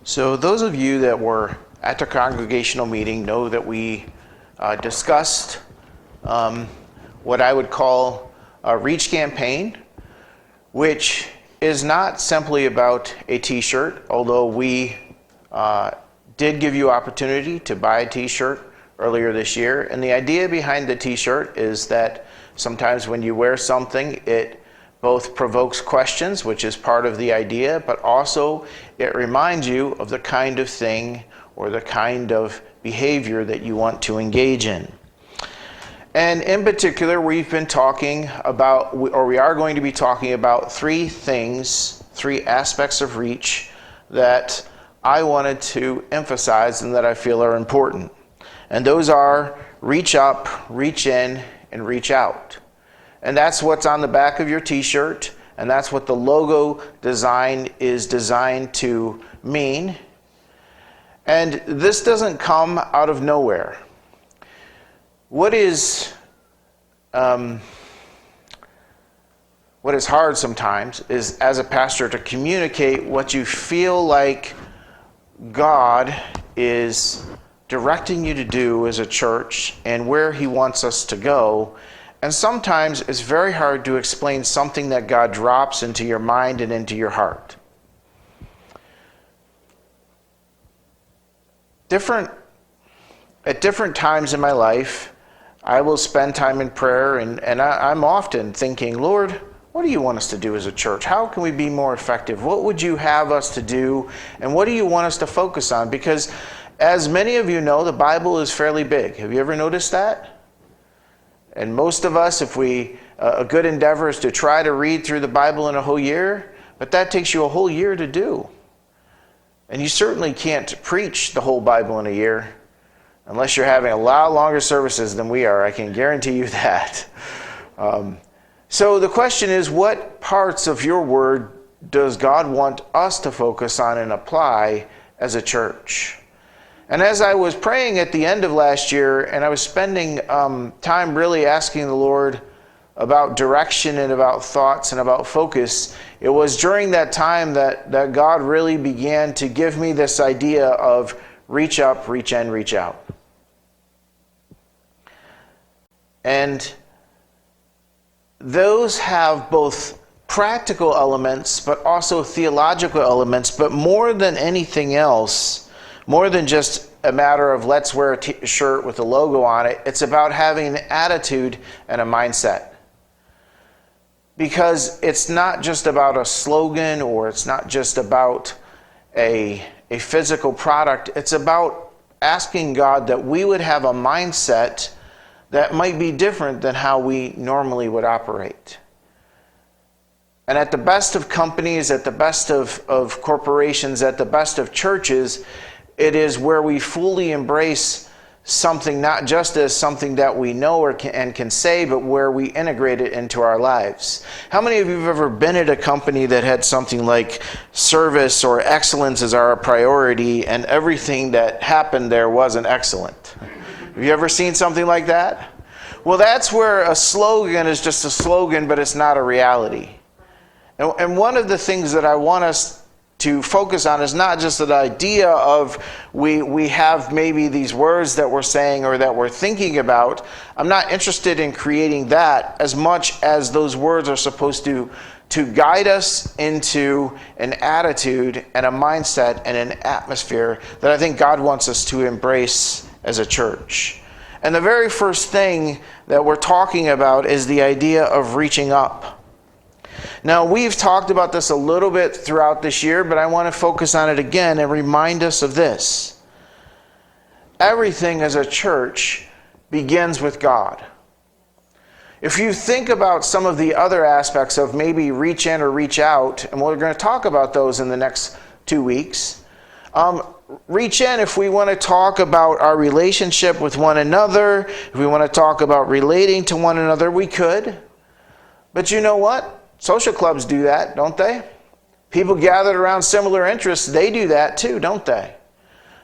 So those of you that were at the congregational meeting know that we discussed what I would call a reach campaign, which is not simply about a t-shirt, although we did give you opportunity to buy a t-shirt earlier this year. And the idea behind the t-shirt is that sometimes when you wear something, it both provokes questions, which is part of the idea, but also it reminds you of the kind of thing or the kind of behavior that you want to engage in. And in particular, we've been talking about, or we are going to be talking about three aspects of reach that I wanted to emphasize and that I feel are important. And those are reach up, reach in, and reach out. And that's what's on the back of your t-shirt, and that's what the logo design is designed to mean. And this doesn't come out of nowhere. What is hard sometimes is, as a pastor, to communicate what you feel like God is directing you to do as a church and where He wants us to go. And sometimes it's very hard to explain something that God drops into your mind and into your heart. At different times in my life, I will spend time in prayer, and I'm often thinking, Lord, what do you want us to do as a church? How can we be more effective? What would you have us to do? And what do you want us to focus on? Because as many of you know, the Bible is fairly big. Have you ever noticed that? And most of us, if a good endeavor is to try to read through the Bible in a whole year, but that takes you a whole year to do. And you certainly can't preach the whole Bible in a year unless you're having a lot longer services than we are. I can guarantee you that. So the question is, what parts of your word does God want us to focus on and apply as a church? And as I was praying at the end of last year, and I was spending time really asking the Lord about direction and about thoughts and about focus, it was during that time that God really began to give me this idea of reach up, reach in, reach out. And those have both practical elements, but also theological elements, but more than anything else, more than just a matter of let's wear a shirt with a logo on it, it's about having an attitude and a mindset. Because it's not just about a slogan, or it's not just about a physical product. It's about asking God that we would have a mindset that might be different than how we normally would operate. And at the best of companies, at the best of corporations, at the best of churches, it is where we fully embrace something not just as something that we know and can say, but where we integrate it into our lives. How many of you have ever been at a company that had something like service or excellence as our priority, and everything that happened there wasn't excellent? Have you ever seen something like that? Well, that's where a slogan is just a slogan, but it's not a reality. And one of the things that I want us to focus on is not just the idea of we have maybe these words that we're saying or that we're thinking about. I'm not interested in creating that as much as those words are supposed to guide us into an attitude and a mindset and an atmosphere that I think God wants us to embrace as a church. And the very first thing that we're talking about is the idea of reaching up. Now, we've talked about this a little bit throughout this year, but I want to focus on it again and remind us of this. Everything as a church begins with God. If you think about some of the other aspects of maybe reach in or reach out, and we're going to talk about those in the next 2 weeks, reach in if we want to talk about our relationship with one another, if we want to talk about relating to one another, we could. But you know what? Social clubs do that, don't they? People gathered around similar interests, they do that too, don't they?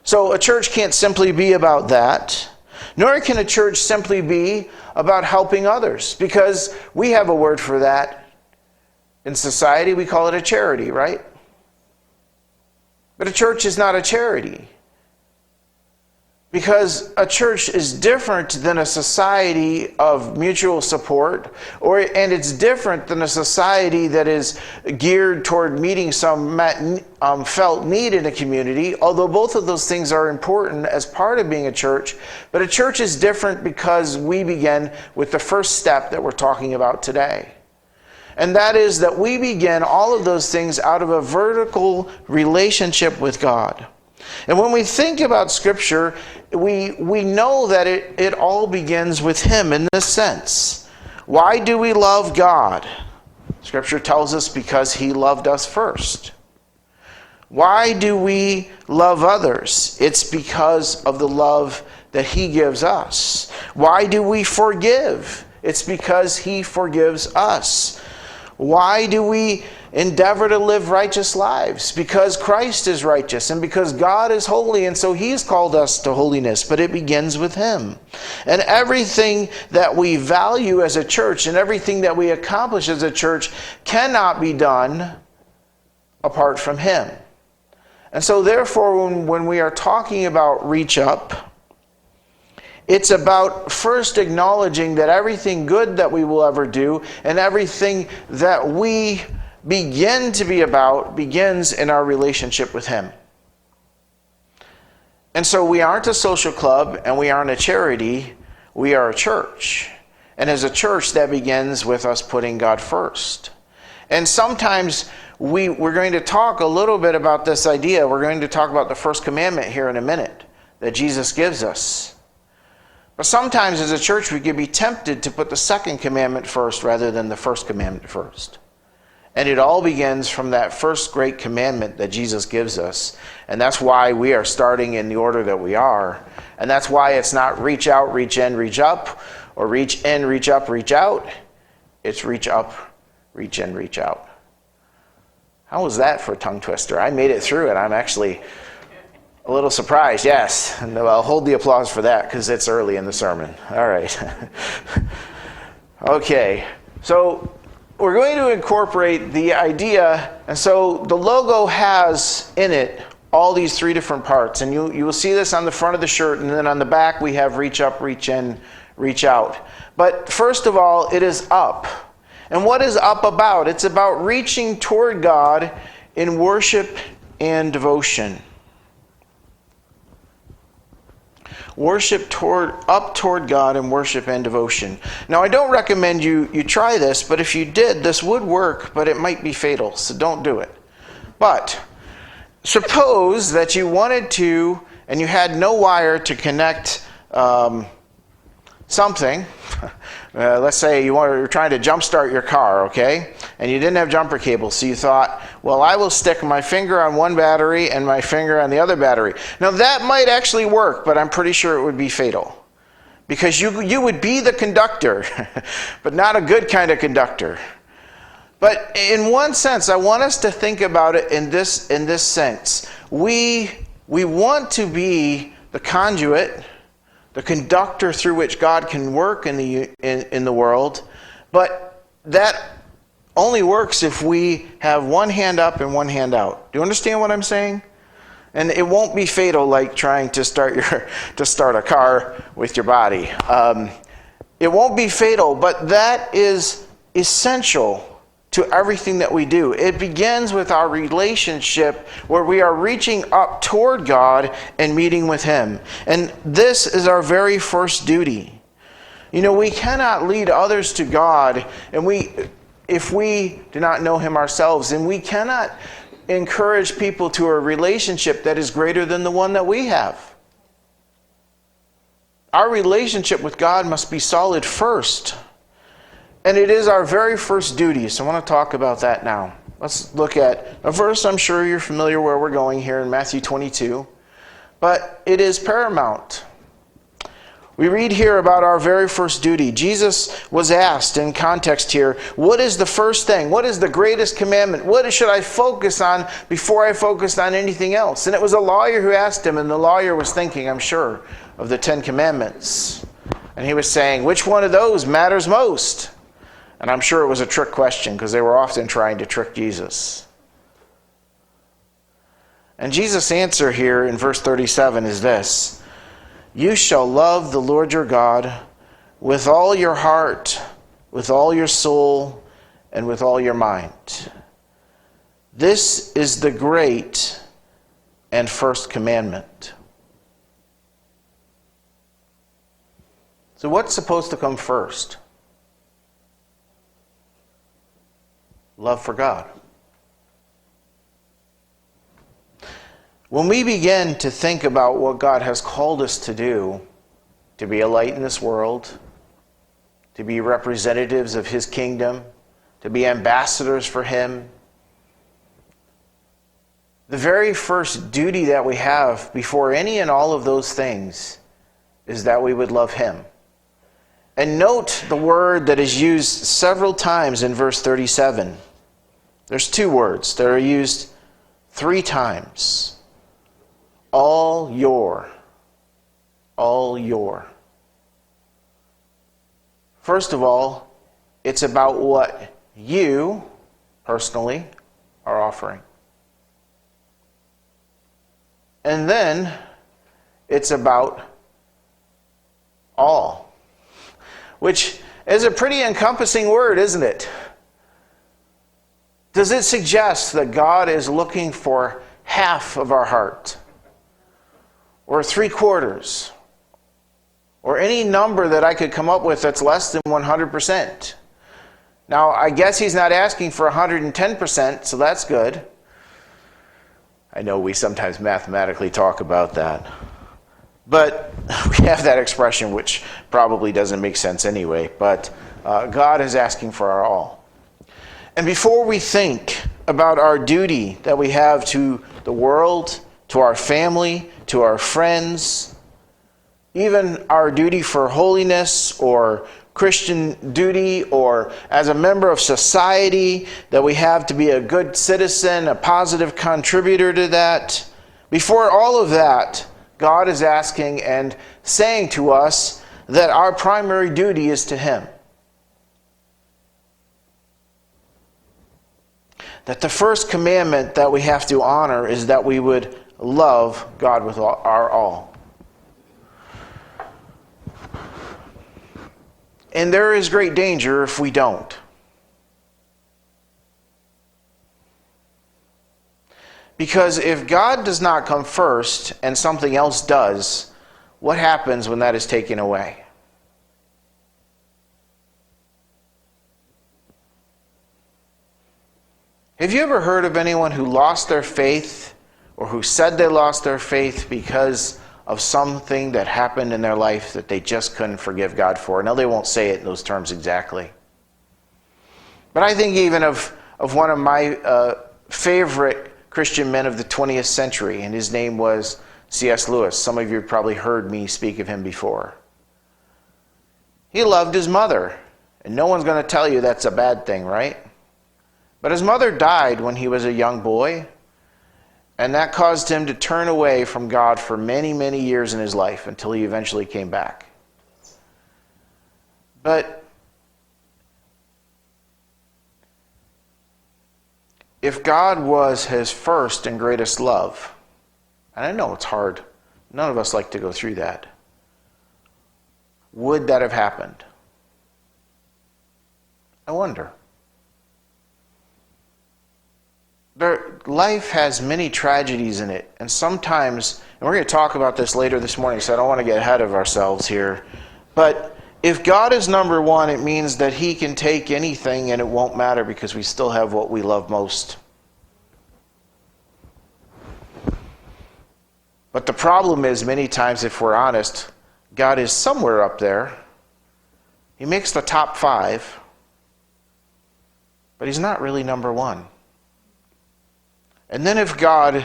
So a church can't simply be about that, nor can a church simply be about helping others, because we have a word for that in society. We call it a charity, right? But a church is not a charity. Because a church is different than a society of mutual support, and it's different than a society that is geared toward meeting some felt need in a community, although both of those things are important as part of being a church. But a church is different because we begin with the first step that we're talking about today. And that is that we begin all of those things out of a vertical relationship with God. And when we think about Scripture, we know that it all begins with Him in this sense. Why do we love God? Scripture tells us because He loved us first. Why do we love others? It's because of the love that He gives us. Why do we forgive? It's because He forgives us. Why do we endeavor to live righteous lives? Because Christ is righteous and because God is holy, and so He's called us to holiness, but it begins with Him. And everything that we value as a church and everything that we accomplish as a church cannot be done apart from Him. And so therefore, when we are talking about reach up, it's about first acknowledging that everything good that we will ever do and everything that we begin to be about begins in our relationship with Him. And so we aren't a social club and we aren't a charity, we are a church. And as a church, that begins with us putting God first. And sometimes we're going to talk a little bit about this idea. We're going to talk about the first commandment here in a minute that Jesus gives us. But sometimes as a church we could be tempted to put the second commandment first rather than the first commandment first. And it all begins from that first great commandment that Jesus gives us. And that's why we are starting in the order that we are. And that's why it's not reach out, reach in, reach up, or reach in, reach up, reach out. It's reach up, reach in, reach out. How was that for a tongue twister? I made it through it. I'm actually a little surprised, yes. And I'll hold the applause for that because it's early in the sermon. All right. Okay. So we're going to incorporate the idea, and so the logo has in it all these three different parts, and you will see this on the front of the shirt, and then on the back we have reach up, reach in, reach out. But first of all, it is up. And what is up about? It's about reaching toward God in worship and devotion. Worship up toward God in worship and devotion. Now, I don't recommend you try this, but if you did, this would work, but it might be fatal, so don't do it. But suppose that you wanted to, and you had no wire to connect something. Let's say you were trying to jumpstart your car, okay? And you didn't have jumper cables, so you thought, well, I will stick my finger on one battery and my finger on the other battery. Now, that might actually work, but I'm pretty sure it would be fatal. Because you would be the conductor, but not a good kind of conductor. But in one sense, I want us to think about it in this sense. We want to be the conduit, the conductor through which God can work in the world, but that only works if we have one hand up and one hand out. Do you understand what I'm saying? And it won't be fatal like trying to start a car with your body. It won't be fatal, but that is essential to everything that we do. It begins with our relationship where we are reaching up toward God and meeting with Him. And this is our very first duty. You know, we cannot lead others to God if we do not know Him ourselves, and we cannot encourage people to a relationship that is greater than the one that we have. Our relationship with God must be solid first. And it is our very first duty, so I want to talk about that now. Let's look at a verse I'm sure you're familiar where we're going here in Matthew 22, but it is paramount. We read here about our very first duty. Jesus was asked in context here, what is the first thing? What is the greatest commandment? What should I focus on before I focus on anything else? And it was a lawyer who asked him, and the lawyer was thinking, I'm sure, of the 10 Commandments. And he was saying, which one of those matters most? And I'm sure it was a trick question because they were often trying to trick Jesus. And Jesus' answer here in verse 37 is this: you shall love the Lord your God with all your heart, with all your soul, and with all your mind. This is the great and first commandment. So what's supposed to come first? Love for God. When we begin to think about what God has called us to do, to be a light in this world, to be representatives of His kingdom, to be ambassadors for Him, the very first duty that we have before any and all of those things is that we would love Him. And note the word that is used several times in verse 37. There's two words that are used 3 times. All your. All your. First of all, it's about what you, personally, are offering. And then, it's about all. Which is a pretty encompassing word, isn't it? Does it suggest that God is looking for half of our heart? Or 3/4? Or any number that I could come up with that's less than 100%? Now, I guess He's not asking for 110%, so that's good. I know we sometimes mathematically talk about that. But we have that expression, which probably doesn't make sense anyway. But God is asking for our all. And before we think about our duty that we have to the world, to our family, to our friends, even our duty for holiness or Christian duty, or as a member of society that we have to be a good citizen, a positive contributor to that, before all of that, God is asking and saying to us that our primary duty is to Him. That the first commandment that we have to honor is that we would love God with our all. And there is great danger if we don't. Because if God does not come first and something else does, what happens when that is taken away? Have you ever heard of anyone who lost their faith or who said they lost their faith because of something that happened in their life that they just couldn't forgive God for? Now, they won't say it in those terms exactly. But I think even of one of my favorite Christian men of the 20th century, and his name was C.S. Lewis. Some of you have probably heard me speak of him before. He loved his mother, and no one's going to tell you that's a bad thing, right? But his mother died when he was a young boy, and that caused him to turn away from God for many, many years in his life until he eventually came back. But if God was his first and greatest love, and I know it's hard, none of us like to go through that, would that have happened? I wonder. Life has many tragedies in it, and sometimes, and we're going to talk about this later this morning, so I don't want to get ahead of ourselves here, but if God is number one, it means that He can take anything and it won't matter because we still have what we love most. But the problem is, many times, if we're honest, God is somewhere up there. He makes the top 5, but He's not really number one. And then if God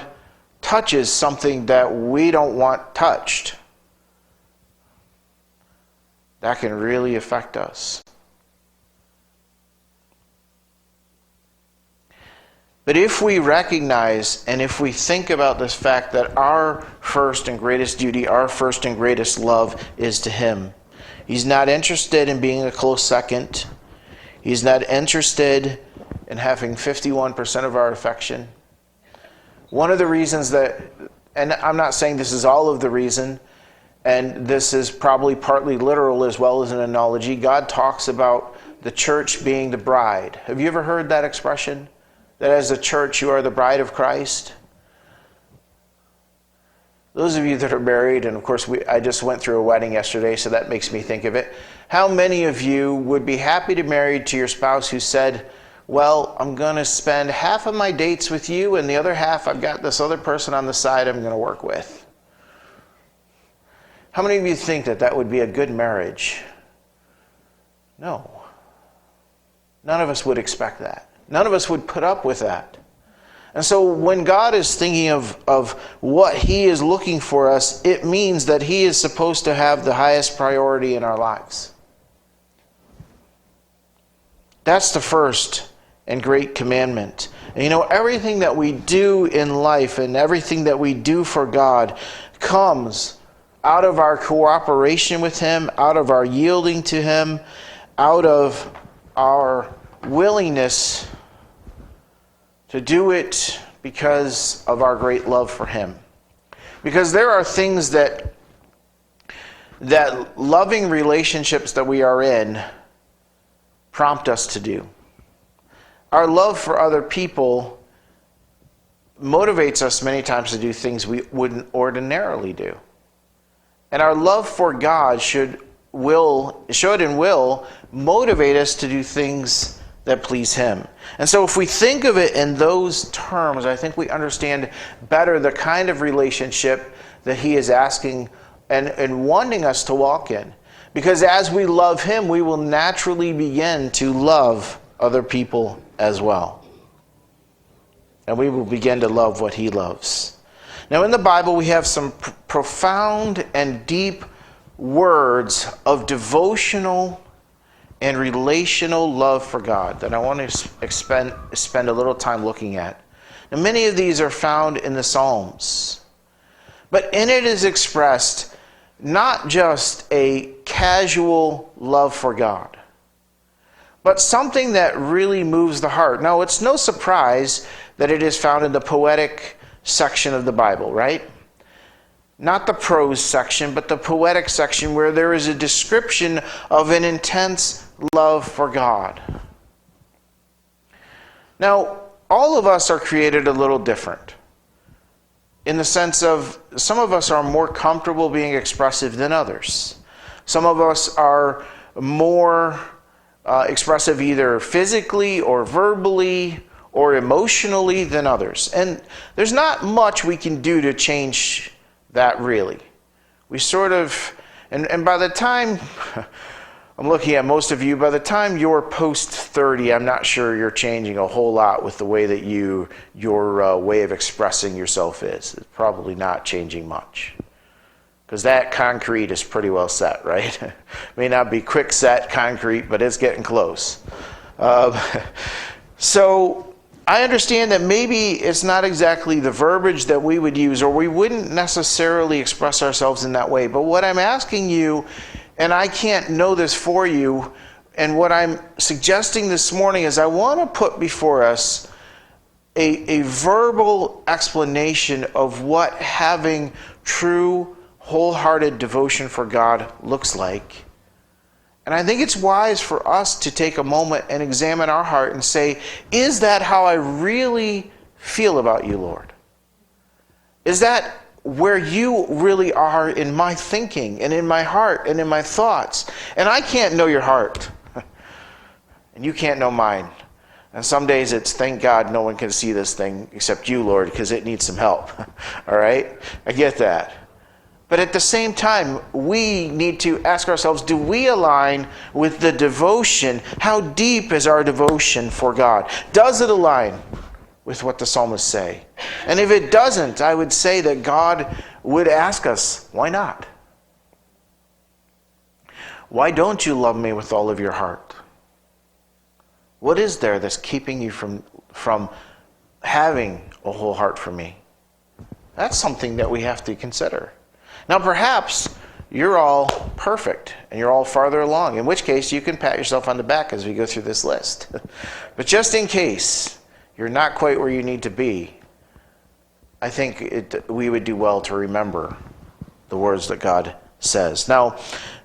touches something that we don't want touched, that can really affect us. But if we recognize and if we think about this fact that our first and greatest duty, our first and greatest love is to Him. He's not interested in being a close second. He's not interested in having 51% of our affection. One of the reasons that, and I'm not saying this is all of the reason, and this is probably partly literal as well as an analogy, God talks about the church being the bride. Have you ever heard that expression? That as a church you are the bride of Christ? Those of you that are married, and of course I just went through a wedding yesterday, so that makes me think of it. How many of you would be happy to marry to your spouse who said, well, I'm going to spend half of my dates with you and the other half I've got this other person on the side I'm going to work with? How many of you think that that would be a good marriage? No. None of us would expect that. None of us would put up with that. And so when God is thinking of what He is looking for us, it means that He is supposed to have the highest priority in our lives. That's the first and great commandment. And you know, everything that we do in life and everything that we do for God comes out of our cooperation with Him, out of our yielding to Him, out of our willingness to do it because of our great love for Him. Because there are things that loving relationships that we are in prompt us to do. Our love for other people motivates us many times to do things we wouldn't ordinarily do. And our love for God should and will motivate us to do things that please Him. And so if we think of it in those terms, I think we understand better the kind of relationship that He is asking and wanting us to walk in. Because as we love Him, we will naturally begin to love other people as well. And we will begin to love what He loves. Now in the Bible we have some profound and deep words of devotional and relational love for God that I want to spend a little time looking at. Now many of these are found in the Psalms. But in it is expressed not just a casual love for God, but something that really moves the heart. Now, it's no surprise that it is found in the poetic section of the Bible, right? Not the prose section, but the poetic section where there is a description of an intense love for God. Now, all of us are created a little different, in the sense of some of us are more comfortable being expressive than others. Some of us are more expressive either physically or verbally or emotionally than others. And there's not much we can do to change that, really. We sort of, and by the time, I'm looking at most of you, by the time you're post 30, I'm not sure you're changing a whole lot with the way that your way of expressing yourself is. It's probably not changing much. Because that concrete is pretty well set, right? May not be quick set concrete, but it's getting close. So I understand that maybe it's not exactly the verbiage that we would use, or we wouldn't necessarily express ourselves in that way. But what I'm asking you, and I can't know this for you, and what I'm suggesting this morning is I want to put before us a verbal explanation of what having true, wholehearted devotion for God looks like. And I think it's wise for us to take a moment and examine our heart and say, is that how I really feel about you, Lord? Is that where you really are in my thinking and in my heart and in my thoughts? And I can't know your heart. And you can't know mine. And some days it's, thank God no one can see this thing except you, Lord, because it needs some help. All right? I get that. But at the same time, we need to ask ourselves, do we align with the devotion? How deep is our devotion for God? Does it align with what the psalmists say? And if it doesn't, I would say that God would ask us, why not? Why don't you love me with all of your heart? What is there that's keeping you from having a whole heart for me? That's something that we have to consider. Now, perhaps you're all perfect and you're all farther along, in which case you can pat yourself on the back as we go through this list. But just in case you're not quite where you need to be, I think we would do well to remember the words that God says. Now,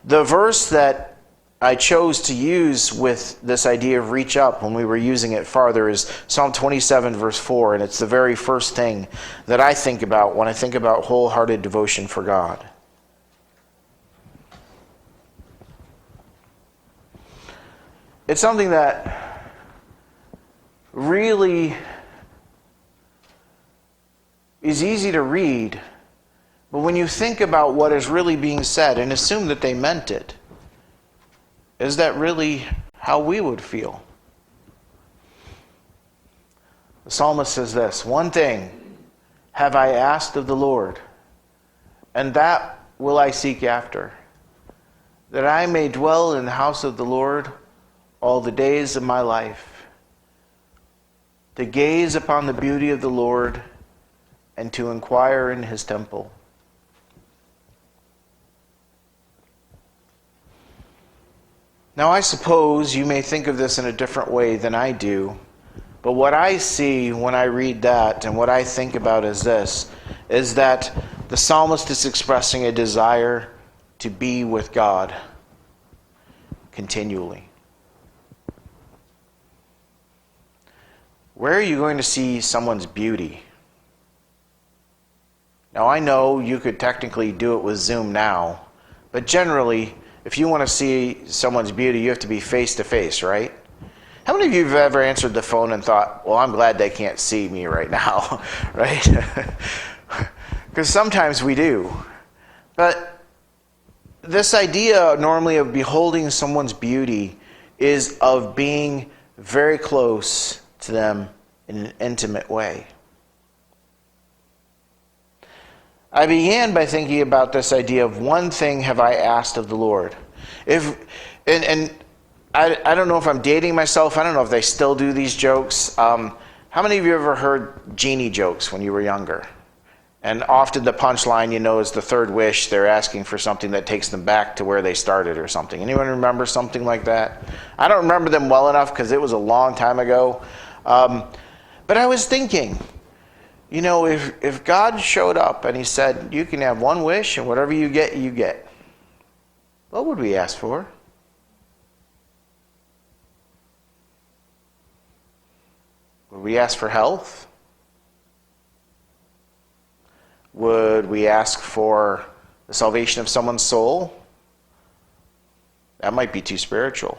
the verse that I chose to use with this idea of reach up when we were using it farther is Psalm 27, verse 4, and it's the very first thing that I think about when I think about wholehearted devotion for God. It's something that really is easy to read, but when you think about what is really being said and assume that they meant it, is that really how we would feel? The psalmist says this, "One thing have I asked of the Lord, and that will I seek after, that I may dwell in the house of the Lord all the days of my life, to gaze upon the beauty of the Lord and to inquire in his temple." Now, I suppose you may think of this in a different way than I do, but what I see when I read that and what I think about is this, is that the psalmist is expressing a desire to be with God continually. Where are you going to see someone's beauty? Now, I know you could technically do it with Zoom now, but generally, if you want to see someone's beauty, you have to be face to face, right? How many of you have ever answered the phone and thought, well, I'm glad they can't see me right now, right? Because sometimes we do. But this idea normally of beholding someone's beauty is of being very close to them in an intimate way. I began by thinking about this idea of one thing have I asked of the Lord. I don't know if I'm dating myself. I don't know if they still do these jokes. How many of you ever heard genie jokes when you were younger? And often the punchline, is the third wish. They're asking for something that takes them back to where they started or something. Anyone remember something like that? I don't remember them well enough because it was a long time ago. But I was thinking, if God showed up and he said, you can have one wish and whatever you get, you get, what would we ask for? Would we ask for health? Would we ask for the salvation of someone's soul? That might be too spiritual.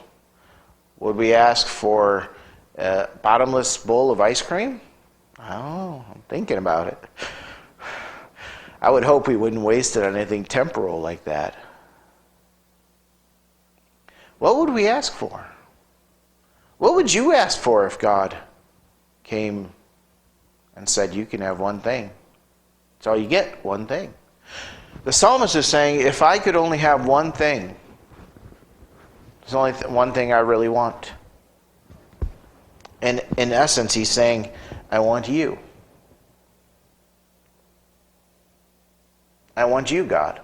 Would we ask for a bottomless bowl of ice cream? I don't know. I'm thinking about it. I would hope we wouldn't waste it on anything temporal like that. What would we ask for? What would you ask for if God came and said, you can have one thing? That's all you get, one thing. The psalmist is saying, if I could only have one thing, there's only one thing I really want. And in essence, he's saying, I want you. I want you, God.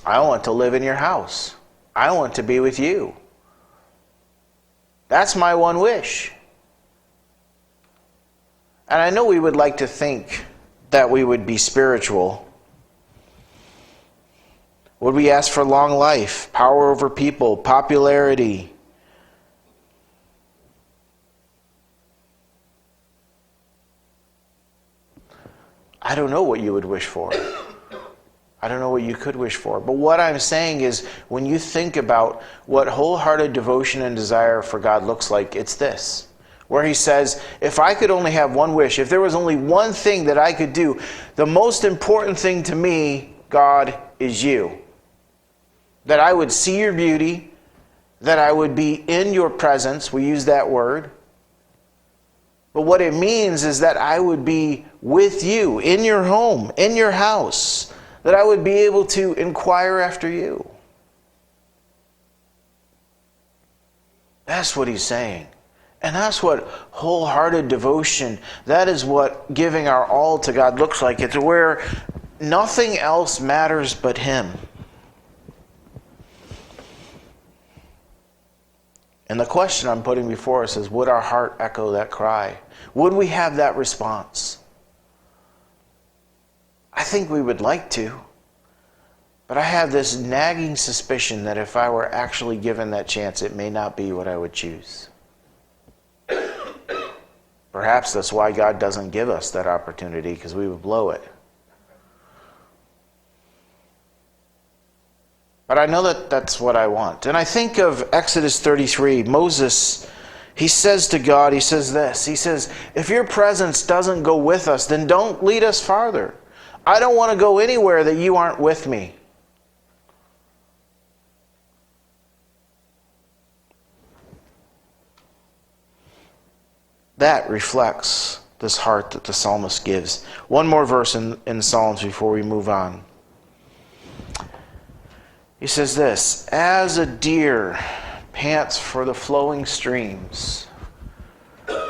I want to live in your house. I want to be with you. That's my one wish. And I know we would like to think that we would be spiritual. Would we ask for long life, power over people, popularity? I don't know what you would wish for. I don't know what you could wish for. But what I'm saying is, when you think about what wholehearted devotion and desire for God looks like, it's this. Where he says, if I could only have one wish, if there was only one thing that I could do, the most important thing to me, God, is you. That I would see your beauty, that I would be in your presence. We use that word. But what it means is that I would be with you, in your home, in your house. That I would be able to inquire after you. That's what he's saying. And that's what wholehearted devotion, that is what giving our all to God looks like. It's where nothing else matters but him. And the question I'm putting before us is, would our heart echo that cry? Would we have that response? I think we would like to. But I have this nagging suspicion that if I were actually given that chance, it may not be what I would choose. Perhaps that's why God doesn't give us that opportunity, because we would blow it. But I know that that's what I want. And I think of Exodus 33. Moses, he says to God, he says this. He says, if your presence doesn't go with us, then don't lead us farther. I don't want to go anywhere that you aren't with me. That reflects this heart that the psalmist gives. One more verse in Psalms before we move on. He says this, as a deer pants for the flowing streams,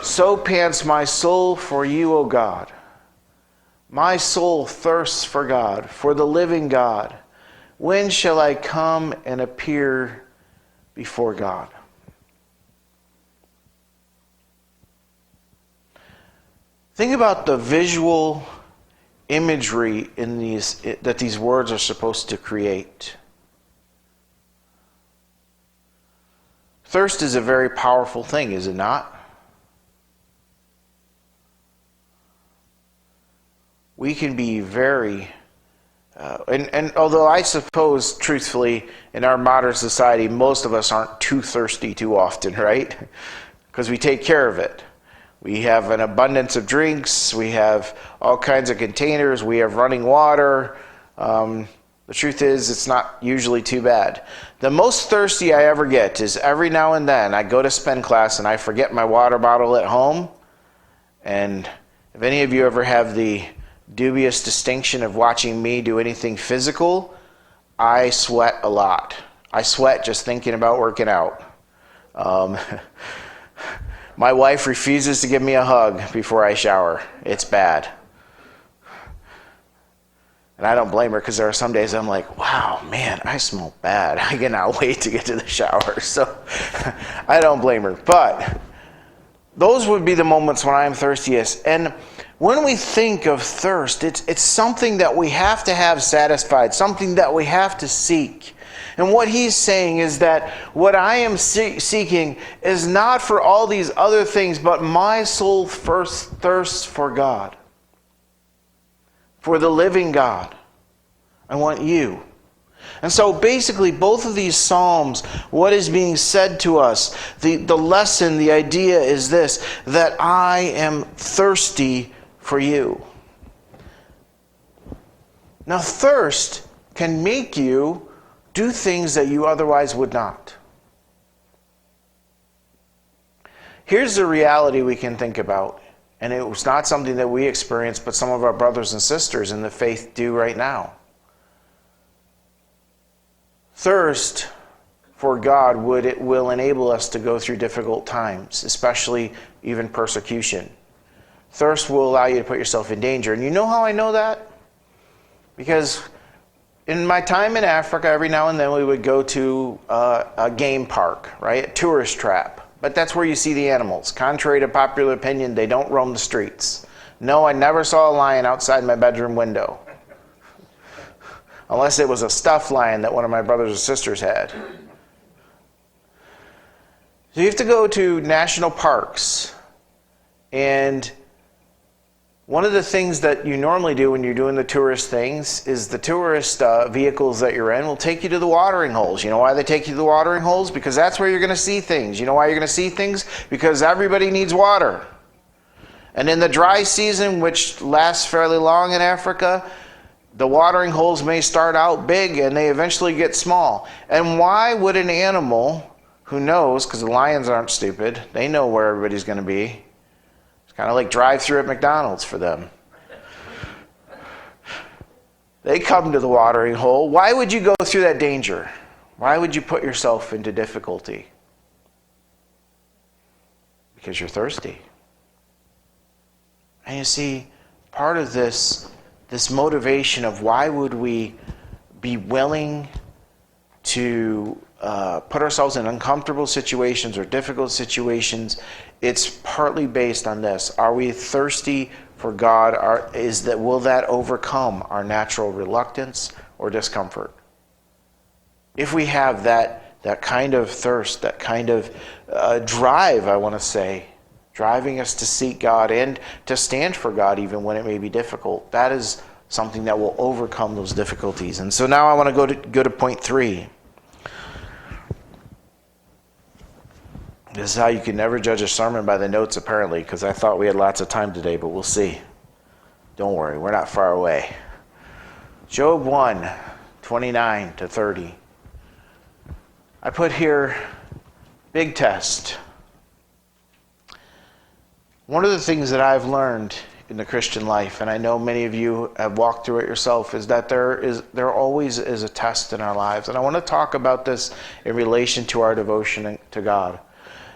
so pants my soul for you, O God. My soul thirsts for God, for the living God. When shall I come and appear before God? Think about the visual imagery that these words are supposed to create. Thirst is a very powerful thing, is it not? We can be very, and although I suppose, truthfully, in our modern society, most of us aren't too thirsty too often, right? Because we take care of it. We have an abundance of drinks. We have all kinds of containers. We have running water. The truth is, it's not usually too bad. The most thirsty I ever get is every now and then I go to spin class and I forget my water bottle at home. And if any of you ever have the dubious distinction of watching me do anything physical, I sweat a lot. I sweat just thinking about working out. My wife refuses to give me a hug before I shower. It's bad. And I don't blame her, because there are some days I'm like, wow, man, I smell bad. I cannot wait to get to the shower. So I don't blame her. But those would be the moments when I'm thirstiest. And when we think of thirst, it's something that we have to have satisfied, something that we have to seek. And what he's saying is that what I am seeking is not for all these other things, but my soul first thirsts for God, for the living God. I want you. And so basically both of these Psalms, what is being said to us, the lesson, the idea is this, that I am thirsty for you. Now thirst can make you do things that you otherwise would not. Here's the reality we can think about, and it was not something that we experienced, but some of our brothers and sisters in the faith do right now. Thirst for God will enable us to go through difficult times, especially even persecution. Thirst will allow you to put yourself in danger. And you know how I know that? Because in my time in Africa, every now and then we would go to a game park, right? A tourist trap. But that's where you see the animals. Contrary to popular opinion, they don't roam the streets. No, I never saw a lion outside my bedroom window. Unless it was a stuffed lion that one of my brothers or sisters had. So you have to go to national parks. And one of the things that you normally do when you're doing the tourist things is the tourist vehicles that you're in will take you to the watering holes. You know why they take you to the watering holes? Because that's where you're going to see things. You know why you're going to see things? Because everybody needs water. And in the dry season, which lasts fairly long in Africa, the watering holes may start out big and they eventually get small. And why would an animal who knows, because the lions aren't stupid, they know where everybody's going to be. It's kind of like drive-through at McDonald's for them. They come to the watering hole. Why would you go through that danger? Why would you put yourself into difficulty? Because you're thirsty. And you see, part of this motivation of why would we be willing to put ourselves in uncomfortable situations or difficult situations, it's partly based on this. Are we thirsty for God? Will that overcome our natural reluctance or discomfort? If we have that kind of thirst, that kind of drive, I want to say, driving us to seek God and to stand for God even when it may be difficult, that is something that will overcome those difficulties. And so now I want to go to point 3. This is how you can never judge a sermon by the notes, apparently, because I thought we had lots of time today, but we'll see. Don't worry, we're not far away. Job 1, 29 to 30. I put here, big test. One of the things that I've learned in the Christian life, and I know many of you have walked through it yourself, is that there always is a test in our lives. And I want to talk about this in relation to our devotion to God.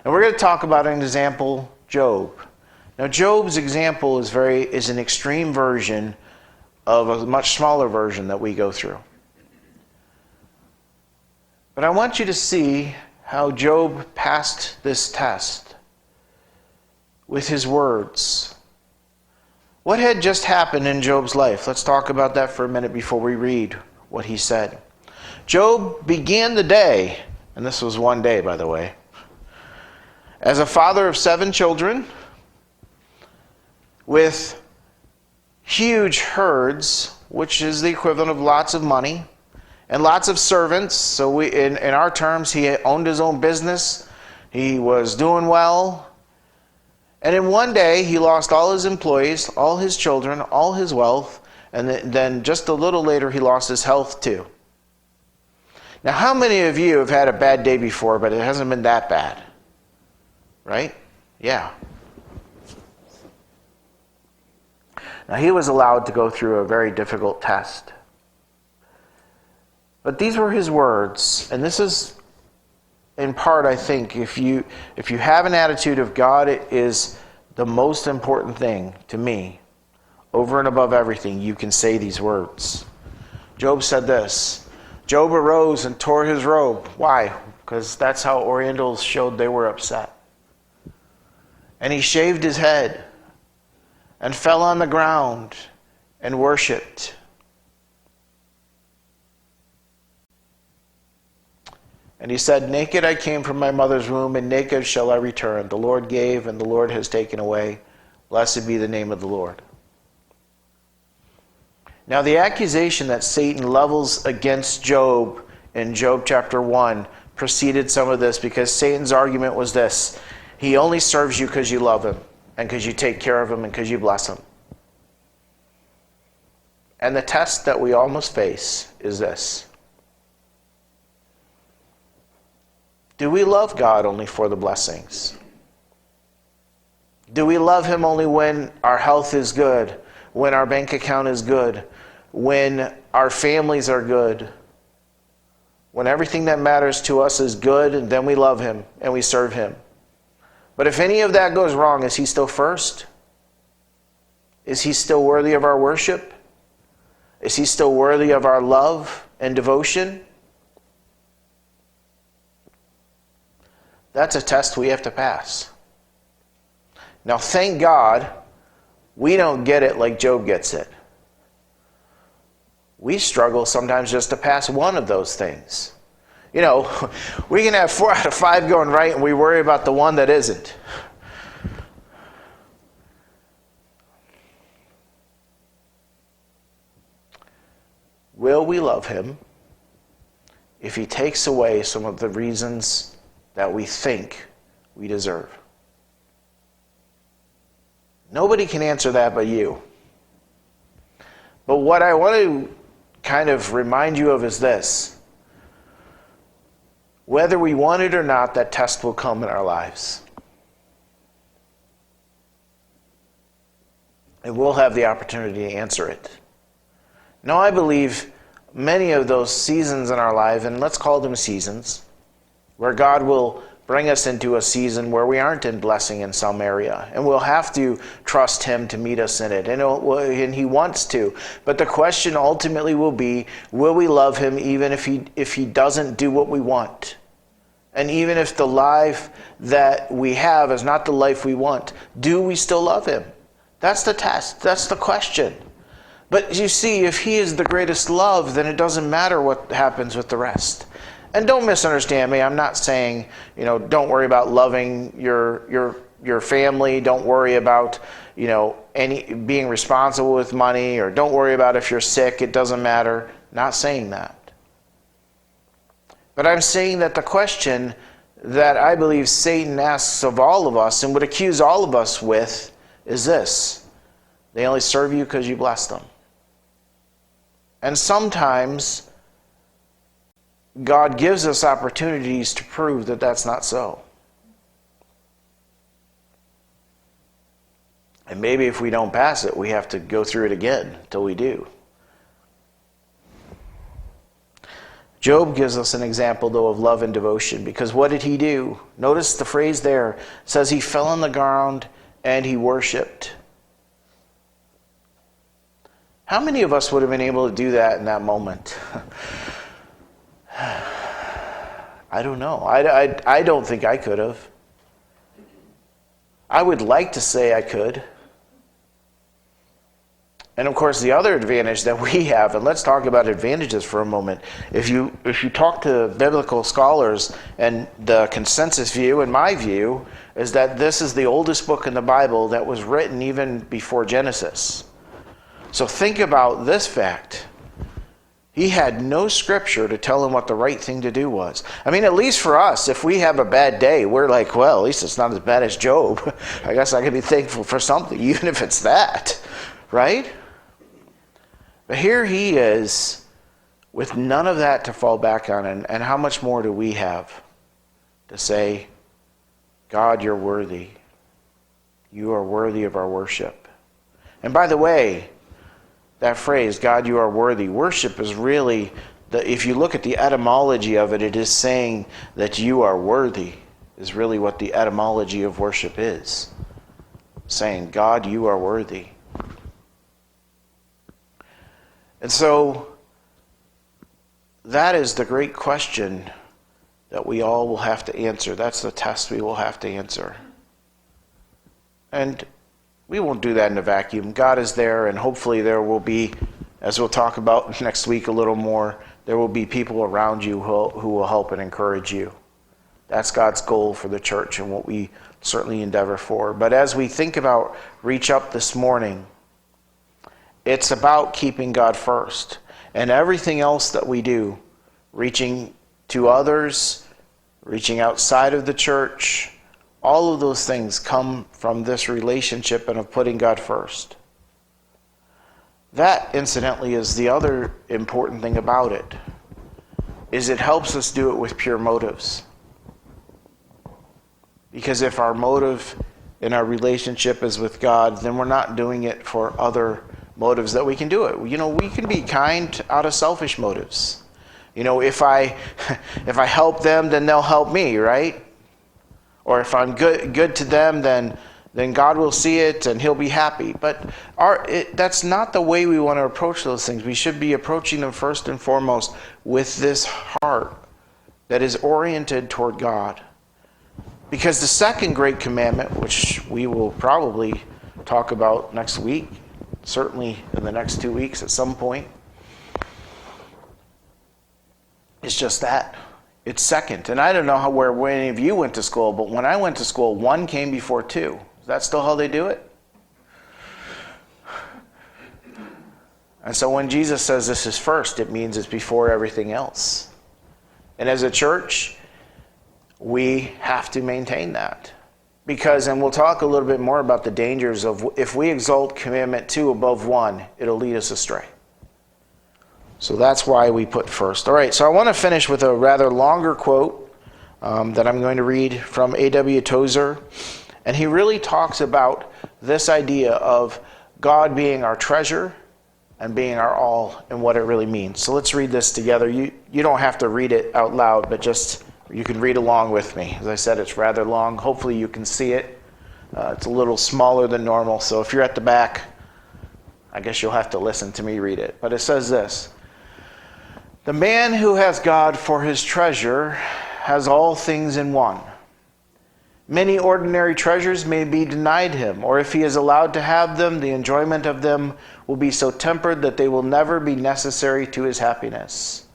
And we're going to talk about an example, Job. Now, Job's example is an extreme version of a much smaller version that we go through. But I want you to see how Job passed this test with his words. What had just happened in Job's life? Let's talk about that for a minute before we read what he said. Job began the day, and this was one day, by the way, as a father of 7 children with huge herds, which is the equivalent of lots of money, and lots of servants. So in our terms, he owned his own business. He was doing well. And in one day, he lost all his employees, all his children, all his wealth, and then just a little later, he lost his health too. Now, how many of you have had a bad day before, but it hasn't been that bad? Right? Yeah. Now, he was allowed to go through a very difficult test. But these were his words, and this is, in part, I think, if you have an attitude of God is the most important thing to me, over and above everything, you can say these words. Job said this, Job arose and tore his robe. Why? Because that's how Orientals showed they were upset. And he shaved his head and fell on the ground and worshipped. And he said, naked I came from my mother's womb, and naked shall I return. The Lord gave, and the Lord has taken away. Blessed be the name of the Lord. Now, the accusation that Satan levels against Job in Job chapter 1 preceded some of this, because Satan's argument was this: he only serves you because you love him, and because you take care of him, and because you bless him. And the test that we all must face is this: do we love God only for the blessings? Do we love him only when our health is good, when our bank account is good, when our families are good, when everything that matters to us is good, and then we love him and we serve him? But if any of that goes wrong, is he still first? Is he still worthy of our worship? Is he still worthy of our love and devotion? That's a test we have to pass. Now, thank God, we don't get it like Job gets it. We struggle sometimes just to pass one of those things. You know, we can have 4 out of 5 going right, and we worry about the one that isn't. Will we love him if he takes away some of the reasons that we think we deserve? Nobody can answer that but you. But what I want to kind of remind you of is this: whether we want it or not, that test will come in our lives. And we'll have the opportunity to answer it. Now, I believe many of those seasons in our life, and let's call them seasons, where God will bring us into a season where we aren't in blessing in some area, and we'll have to trust him to meet us in it, and he wants to. But the question ultimately will be, will we love him even if he doesn't do what we want? And even if the life that we have is not the life we want, do we still love him? That's the test. That's the question. But you see, if he is the greatest love, then it doesn't matter what happens with the rest. And don't misunderstand me. I'm not saying, don't worry about loving your family. Don't worry about, being responsible with money, or don't worry about if you're sick. It doesn't matter. Not saying that. But I'm saying that the question that I believe Satan asks of all of us and would accuse all of us with is this: they only serve you because you bless them. And sometimes God gives us opportunities to prove that that's not so. And maybe if we don't pass it, we have to go through it again until we do. Job gives us an example, though, of love and devotion, because what did he do? Notice the phrase there. It says he fell on the ground and he worshipped. How many of us would have been able to do that in that moment? I don't know. I don't think I could have. I would like to say I could. And of course, the other advantage that we have, and let's talk about advantages for a moment. If you talk to biblical scholars, and the consensus view, and my view, is that this is the oldest book in the Bible that was written even before Genesis. So think about this fact. He had no scripture to tell him what the right thing to do was. I mean, at least for us, if we have a bad day, we're like, well, at least it's not as bad as Job. I guess I can be thankful for something, even if it's that, right? But here he is with none of that to fall back on. And how much more do we have to say, God, you're worthy. You are worthy of our worship. And by the way, that phrase, God, you are worthy, worship is really, if you look at the etymology of it, it is saying that you are worthy, is really what the etymology of worship is. Saying, God, you are worthy. And so, that is the great question that we all will have to answer. That's the test we will have to answer. And we won't do that in a vacuum. God is there, and hopefully there will be, as we'll talk about next week a little more, there will be people around you who will help and encourage you. That's God's goal for the church and what we certainly endeavor for. But as we think about Reach Up this morning, it's about keeping God first. And everything else that we do, reaching to others, reaching outside of the church, all of those things come from this relationship and of putting God first. That, incidentally, is the other important thing about it, is it helps us do it with pure motives. Because if our motive in our relationship is with God, then we're not doing it for other motives that we can do it. We can be kind out of selfish motives. If I help them, then they'll help me, right? Or if I'm good to them, then God will see it and he'll be happy. But that's not the way we want to approach those things. We should be approaching them first and foremost with this heart that is oriented toward God. Because the second great commandment, which we will probably talk about next week, certainly in the next 2 weeks at some point, is just that. It's second. And I don't know where any of you went to school, but when I went to school, 1 came before 2. Is that still how they do it? And so when Jesus says this is first, it means it's before everything else. And as a church, we have to maintain that. Because, and we'll talk a little bit more about the dangers of if we exalt commandment 2 above 1, it'll lead us astray. So that's why we put first. All right, so I want to finish with a rather longer quote that I'm going to read from A.W. Tozer. And he really talks about this idea of God being our treasure and being our all and what it really means. So let's read this together. You don't have to read it out loud, but just You can read along with me. As I said, it's rather long. Hopefully you can see it. It's a little smaller than normal, so if you're at the back, I guess you'll have to listen to me read it. But it says this: "The man who has God for his treasure has all things in one. Many ordinary treasures may be denied him, or if he is allowed to have them, the enjoyment of them will be so tempered that they will never be necessary to his happiness.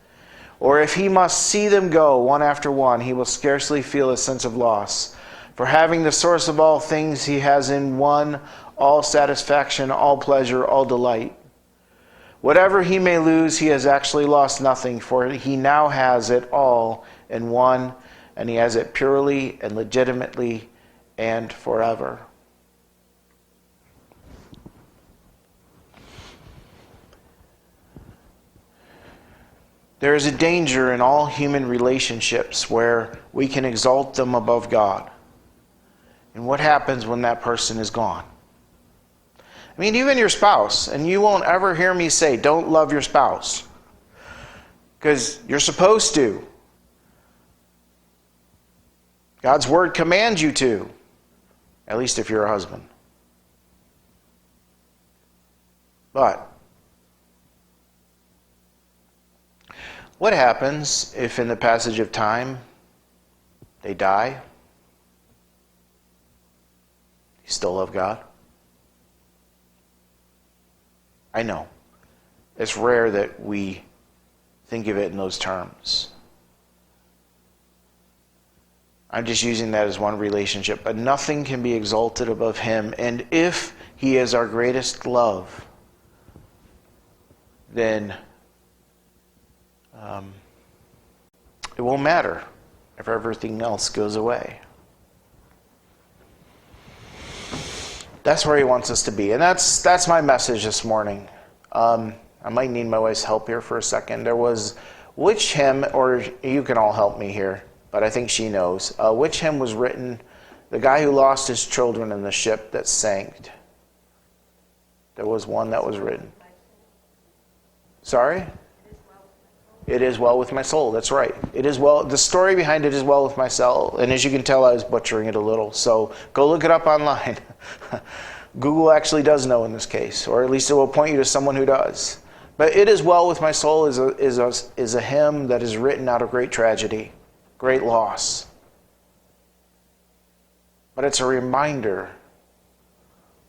Or if he must see them go one after one, he will scarcely feel a sense of loss. For having the source of all things, he has in one all satisfaction, all pleasure, all delight. Whatever he may lose, he has actually lost nothing, for he now has it all in one, and he has it purely and legitimately and forever." There is a danger in all human relationships where we can exalt them above God. And what happens when that person is gone? I mean, even your spouse, and you won't ever hear me say, don't love your spouse, because you're supposed to. God's word commands you to, at least if you're a husband. But what happens if in the passage of time they die? You still love God? I know. It's rare that we think of it in those terms. I'm just using that as one relationship. But nothing can be exalted above him. And if he is our greatest love, then it won't matter if everything else goes away. That's where he wants us to be. And that's my message this morning. I might need my wife's help here for a second. There was, which hymn, or you can all help me here, but I think she knows. Which hymn was written, the guy who lost his children in the ship that sank? There was one that was written. Sorry? It is well with my soul. That's right. It is well. The story behind it is well with my soul. And as you can tell, I was butchering it a little. So go look it up online. Google actually does know in this case, or at least it will point you to someone who does. But it is well with my soul is a hymn that is written out of great tragedy, great loss. But it's a reminder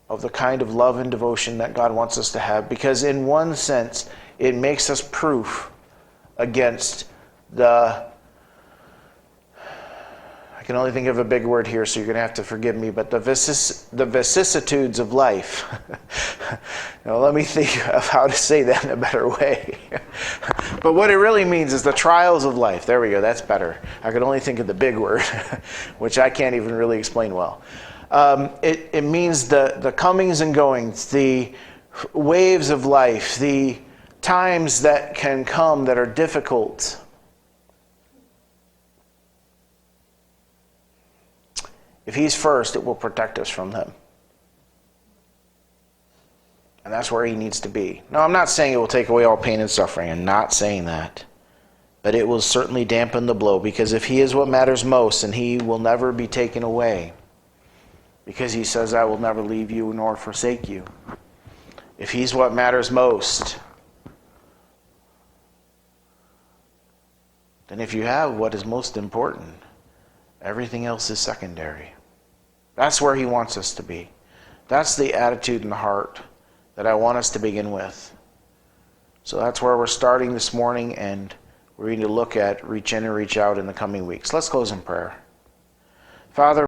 of the kind of love and devotion that God wants us to have, because in one sense, it makes us proof against the, I can only think of a big word here, so you're going to have to forgive me, but the vicissitudes of life. Now, let me think of how to say that in a better way. But what it really means is the trials of life. There we go, that's better. I could only think of the big word, which I can't even really explain well. It means the comings and goings, the waves of life, the times that can come that are difficult. If he's first, it will protect us from them. And that's where he needs to be. Now, I'm not saying it will take away all pain and suffering. I'm not saying that. But it will certainly dampen the blow, because if he is what matters most, and he will never be taken away, because he says, I will never leave you nor forsake you. If he's what matters most, then if you have what is most important, everything else is secondary. That's where he wants us to be. That's the attitude and the heart that I want us to begin with. So that's where we're starting this morning, and we're going to look at reach in and reach out in the coming weeks. Let's close in prayer. Father,